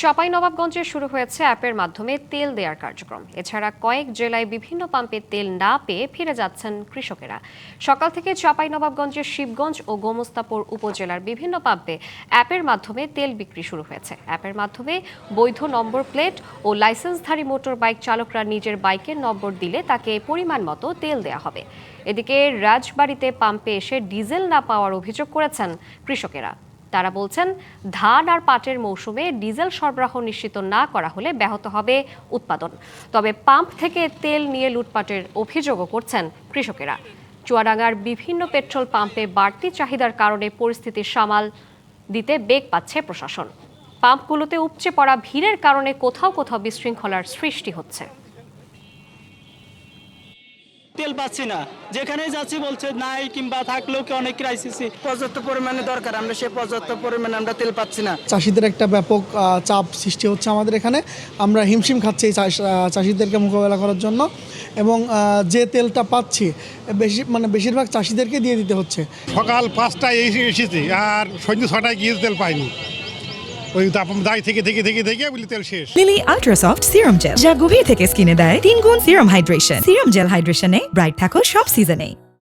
চাঁপাইনবাবগঞ্জে শুরু হয়েছে অ্যাপের মাধ্যমে তেল দেওয়ার কার্যক্রম। এছাড়া কয়েক জেলায় বিভিন্ন পাম্পে তেল না পেয়ে ফিরে যাচ্ছেন কৃষকেরা। সকাল থেকে চাঁপাইনবাবগঞ্জের শিবগঞ্জ ও গোমস্তাপুর উপজেলার বিভিন্ন পাম্পে অ্যাপের মাধ্যমে তেল বিক্রি শুরু হয়েছে। অ্যাপের মাধ্যমে বৈধ নম্বর প্লেট ও লাইসেন্সধারী মোটর বাইক চালকরা নিজের বাইকের নম্বর দিলে তাকে পরিমাণ মতো তেল দেওয়া হবে। এদিকে রাজবাড়ীতে পাম্পে এসে ডিজেল না পাওয়ার অভিযোগ করেছেন কৃষকেরা। তারা বলছেন, ধান আর পাটের মৌসুমে ডিজেল সরবরাহ নিশ্চিত না করা হলে ব্যাহত হবে উৎপাদন। তবে পাম্প থেকে তেল নিয়ে লুটপাটের অভিযোগও করছেন কৃষকেরা। চুয়াডাঙ্গার বিভিন্ন পেট্রোল পাম্পে বাড়তি চাহিদার কারণে পরিস্থিতি সামাল দিতে বেগ পাচ্ছে প্রশাসন। পাম্পগুলোতে উপচে পড়া ভিড়ের কারণে কোথাও কোথাও বিশৃঙ্খলার সৃষ্টি হচ্ছে। তেল পাচ্ছি না, যেখানেই যাচ্ছি বলছে নাই, কিংবা থাকলেও কি অনেক ক্রাইসিস। পর্যাপ্ত পরিমাণে দরকার, আমরা সেই পর্যাপ্ত পরিমাণে আমরা তেল পাচ্ছি না। চাষিদের একটা ব্যাপক চাপ সৃষ্টি হচ্ছে আমাদের এখানে। আমরা হিমশিম খাচ্ছি এই চাষিদেরকে মোকাবেলা করার জন্য, এবং যে তেলটা পাচ্ছি বেশিরভাগ চাষিদেরকে দিয়ে দিতে হচ্ছে। সকাল 5টায় এসেছি আর সন্ধ্যে 6টায় গিয়ে তেল পাইনি। ওই দায় থেকে বলি তেল শেষ। Lily ultra soft serum gel, যা গভীর থেকে স্কিনে দেয় 3 গুণ সিরাম হাইড্রেশন। সিরাম জেল হাইড্রেশনে ব্রাইট থাকো সব সিজনে।